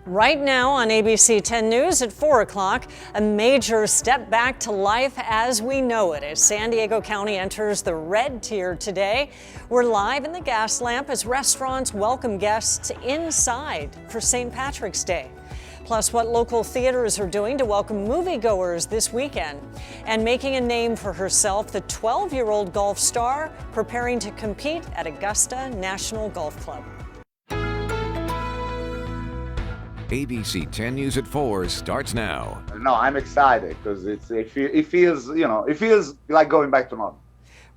Right now on ABC 10 News at 4 o'clock, a major step back to life as we know it as San Diego County enters the red tier today. We're live in the gas lamp as restaurants welcome guests inside for St. Patrick's Day. Plus, what local theaters are doing to welcome moviegoers this weekend. And making a name for herself, the 12-year-old golf star preparing to compete at Augusta National Golf Club. ABC 10 News at 4 starts now. No, I'm excited because it feels like going back to normal.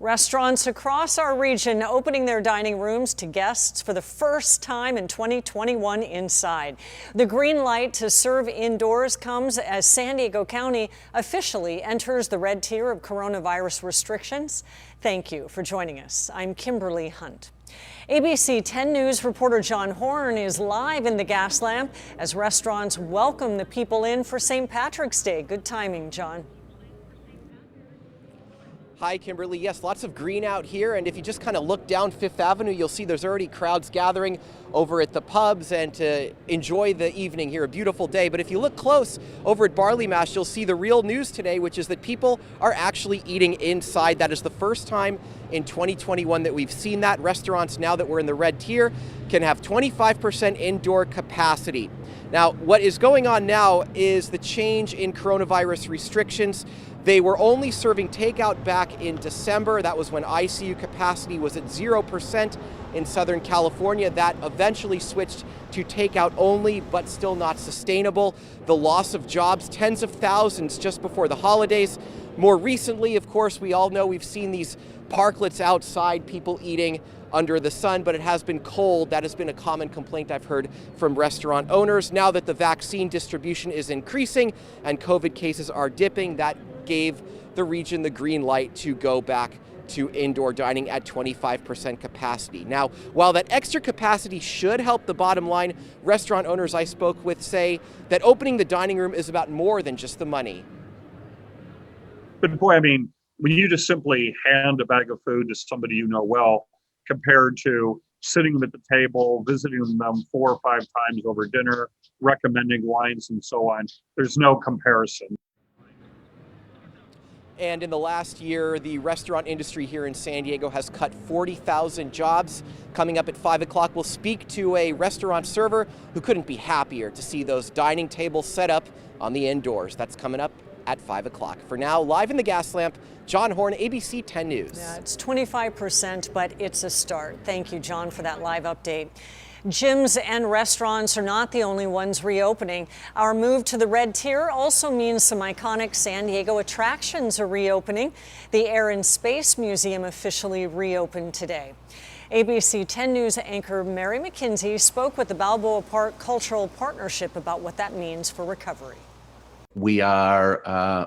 Restaurants across our region opening their dining rooms to guests for the first time in 2021 inside. The green light to serve indoors comes as San Diego County officially enters the red tier of coronavirus restrictions. Thank you for joining us. I'm Kimberly Hunt. ABC 10 News reporter John Horn is live in the gas lamp as restaurants welcome the people in for St. Patrick's Day. Good timing, John. Hi, Kimberly. Yes, lots of green out here, and if you just kind of look down Fifth Avenue, you'll see there's already crowds gathering over at the pubs and to enjoy the evening here. A beautiful day. But if you look close over at Barley Mash, you'll see the real news today, which is that people are actually eating inside. That is the first time in 2021 that we've seen that. Restaurants, now that we're in the red tier, can have 25% indoor capacity. Now, what is going on now is the change in coronavirus restrictions. They were only serving takeout back in December. That was when ICU capacity was at 0% in Southern California. That eventually switched to takeout only, but still not sustainable. The loss of jobs, tens of thousands just before the holidays. More recently, of course, we all know we've seen these parklets outside, people eating under the sun, but it has been cold. That has been a common complaint I've heard from restaurant owners. Now that the vaccine distribution is increasing and COVID cases are dipping, that gave the region the green light to go back to indoor dining at 25% capacity. Now, while that extra capacity should help the bottom line, restaurant owners I spoke with say that opening the dining room is about more than just the money. But boy, I mean, when you just simply hand a bag of food to somebody you know well, compared to sitting them at the table, visiting them 4 or 5 times over dinner, recommending wines and so on, there's no comparison. And in the last year, the restaurant industry here in San Diego has cut 40,000 jobs. Coming up at 5 o'clock, we'll speak to a restaurant server who couldn't be happier to see those dining tables set up on the indoors. That's coming up at 5 o'clock. For now, live in the gas lamp, John Horn, ABC 10 News. Yeah, it's 25%, but it's a start. Thank you, John, for that live update. Gyms and restaurants are not the only ones reopening. Our move to the red tier also means some iconic San Diego attractions are reopening. The Air and Space Museum officially reopened today. ABC 10 News anchor Mary McKenzie spoke with the Balboa Park Cultural Partnership about what that means for recovery. We are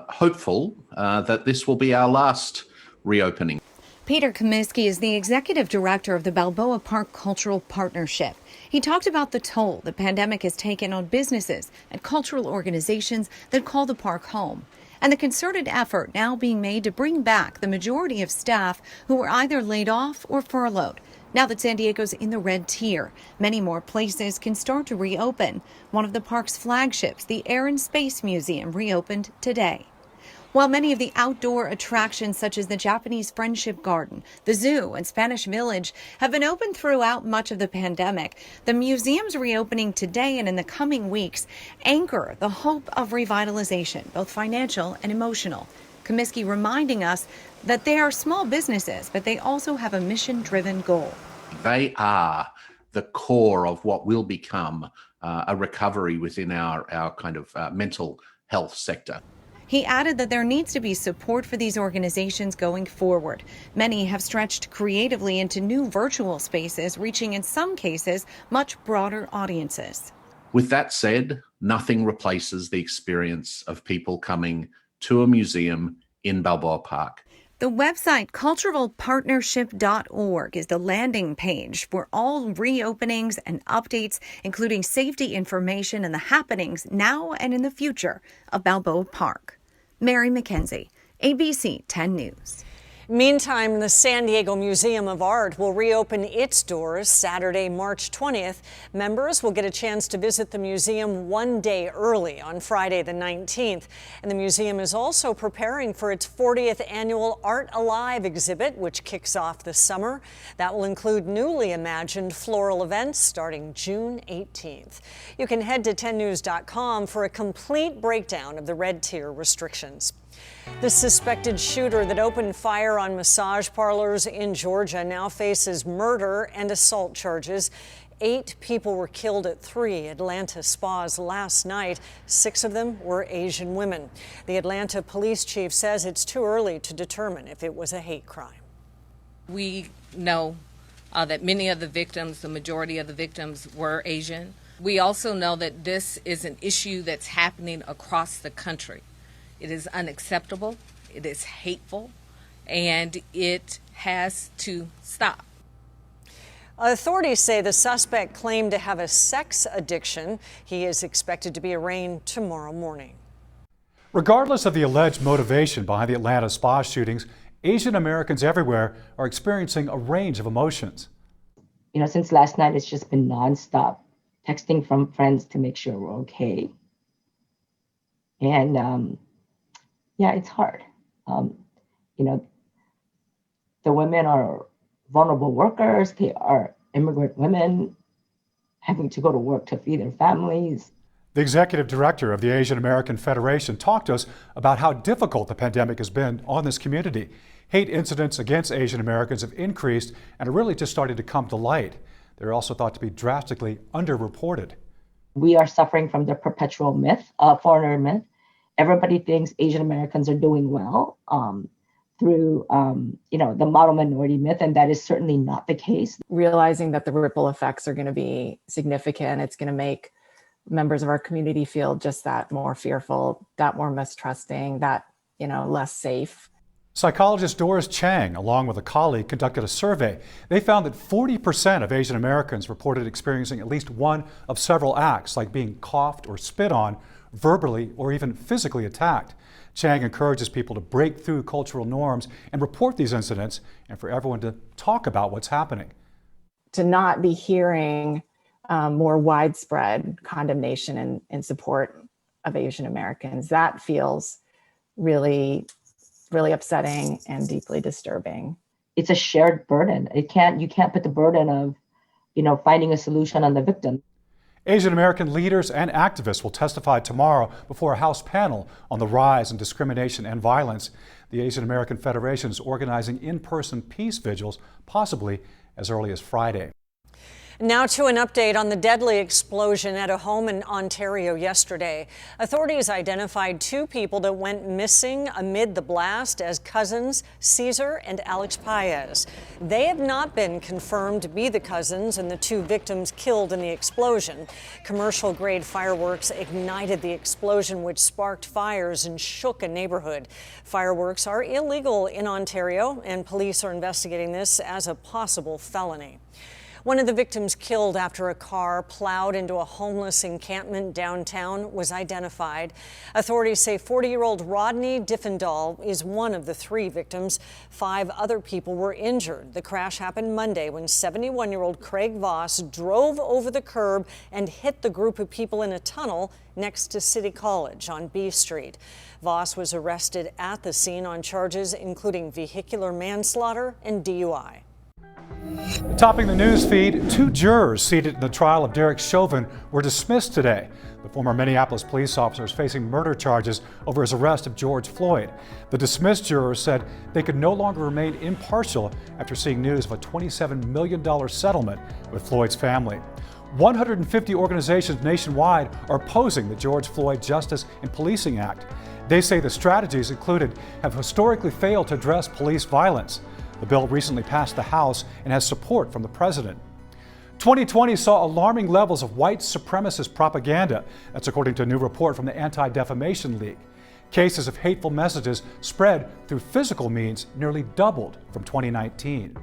hopeful that this will be our last reopening. Peter Comiskey is the executive director of the Balboa Park Cultural Partnership. He talked about the toll the pandemic has taken on businesses and cultural organizations that call the park home, and the concerted effort now being made to bring back the majority of staff who were either laid off or furloughed. Now that San Diego's in the red tier, many more places can start to reopen. One of the park's flagships, the Air and Space Museum, reopened today. While many of the outdoor attractions such as the Japanese Friendship Garden, the zoo, and Spanish Village have been open throughout much of the pandemic, the museum's reopening today and in the coming weeks anchor the hope of revitalization, both financial and emotional. Comiskey reminding us that they are small businesses, but they also have a mission-driven goal. They are the core of what will become a recovery within our kind of mental health sector. He added that there needs to be support for these organizations going forward. Many have stretched creatively into new virtual spaces, reaching in some cases much broader audiences. With that said, nothing replaces the experience of people coming to a museum in Balboa Park. The website culturalpartnership.org is the landing page for all reopenings and updates, including safety information and the happenings now and in the future of Balboa Park. Mary McKenzie, ABC 10 News. Meantime, the San Diego Museum of Art will reopen its doors Saturday, March 20th. Members will get a chance to visit the museum one day early on Friday the 19th. And the museum is also preparing for its 40th annual Art Alive exhibit, which kicks off this summer. That will include newly imagined floral events starting June 18th. You can head to 10news.com for a complete breakdown of the red tier restrictions. The suspected shooter that opened fire on massage parlors in Georgia now faces murder and assault charges. 8 people were killed at 3 Atlanta spas last night. 6 of them were Asian women. The Atlanta police chief says it's too early to determine if it was a hate crime. We know that many of the victims, the majority of the victims, were Asian. We also know that this is an issue that's happening across the country. It is unacceptable, it is hateful, and it has to stop. Authorities say the suspect claimed to have a sex addiction. He is expected to be arraigned tomorrow morning. Regardless of the alleged motivation behind the Atlanta spa shootings, Asian Americans everywhere are experiencing a range of emotions. You know, since last night, it's just been nonstop texting from friends to make sure we're okay. And yeah, it's hard. You know, the women are vulnerable workers. They are immigrant women having to go to work to feed their families. The executive director of the Asian American Federation talked to us about how difficult the pandemic has been on this community. Hate incidents against Asian Americans have increased and are really just starting to come to light. They're also thought to be drastically underreported. We are suffering from the perpetual myth, foreigner myth. Everybody thinks Asian Americans are doing well through, you know, the model minority myth, and that is certainly not the case. Realizing that the ripple effects are going to be significant, it's going to make members of our community feel just that more fearful, that more mistrusting, that, you know, less safe. Psychologist Doris Chang, along with a colleague, conducted a survey. They found that 40% of Asian Americans reported experiencing at least one of several acts, like being coughed or spit on, verbally or even physically attacked. Chang encourages people to break through cultural norms and report these incidents, and for everyone to talk about what's happening. To not be hearing more widespread condemnation and support of Asian Americans, that feels really upsetting and deeply disturbing. It's a shared burden. You can't put the burden of, you know, finding a solution on the victim. Asian American leaders and activists will testify tomorrow before a House panel on the rise in discrimination and violence. The Asian American Federation is organizing in-person peace vigils, possibly as early as Friday. Now to an update on the deadly explosion at a home in Ontario yesterday. Authorities identified 2 people that went missing amid the blast as cousins Cesar and Alex Paez. They have not been confirmed to be the cousins and the 2 victims killed in the explosion. Commercial-grade fireworks ignited the explosion, which sparked fires and shook a neighborhood. Fireworks are illegal in Ontario, and police are investigating this as a possible felony. One of the victims killed after a car plowed into a homeless encampment downtown was identified. Authorities say 40-year-old Rodney Diffendahl is one of the 3 victims. 5 other people were injured. The crash happened Monday when 71-year-old Craig Voss drove over the curb and hit the group of people in a tunnel next to City College on B Street. Voss was arrested at the scene on charges including vehicular manslaughter and DUI. Topping the news feed, 2 jurors seated in the trial of Derek Chauvin were dismissed today. The former Minneapolis police officer is facing murder charges over his arrest of George Floyd. The dismissed jurors said they could no longer remain impartial after seeing news of a $27 million settlement with Floyd's family. 150 organizations nationwide are opposing the George Floyd Justice and Policing Act. They say the strategies included have historically failed to address police violence. The bill recently passed the House and has support from the president. 2020 saw alarming levels of white supremacist propaganda. That's according to a new report from the Anti-Defamation League. Cases of hateful messages spread through physical means nearly doubled from 2019.